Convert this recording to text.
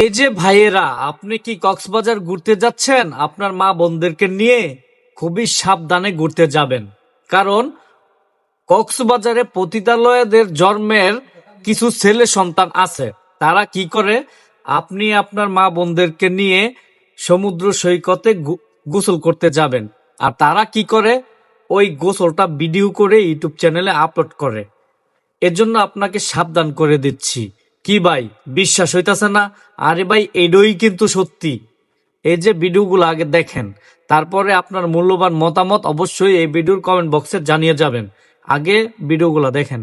এই যে ভাইয়েরা, আপনি কি কক্সবাজার ঘুরতে যাচ্ছেন? আপনার মা বোনদেরকে নিয়ে খুবই সাবধানে ঘুরতে যাবেন। কারণ কক্সবাজারে পতিতালয়দের জন্মের কিছু ছেলে সন্তান আছে। তারা কি করে, আপনি আপনার মা বোনদেরকে নিয়ে সমুদ্র সৈকতে গোসল করতে যাবেন, আর তারা কি করে, ওই গোসলটা ভিডিও করে ইউটিউব চ্যানেলে আপলোড করে। এজন্য আপনাকে সাবধান করে দিচ্ছি। কি ভাই, বিশ্বাস হইতাছে না? আরে ভাই, এডই কিন্তু সত্যি। এই যে ভিডিওগুলো আগে দেখেন, তারপরে আপনার মূল্যবান মতামত অবশ্যই এই ভিডিওর কমেন্ট বক্সে জানিয়ে যাবেন। আগে ভিডিওগুলো দেখেন।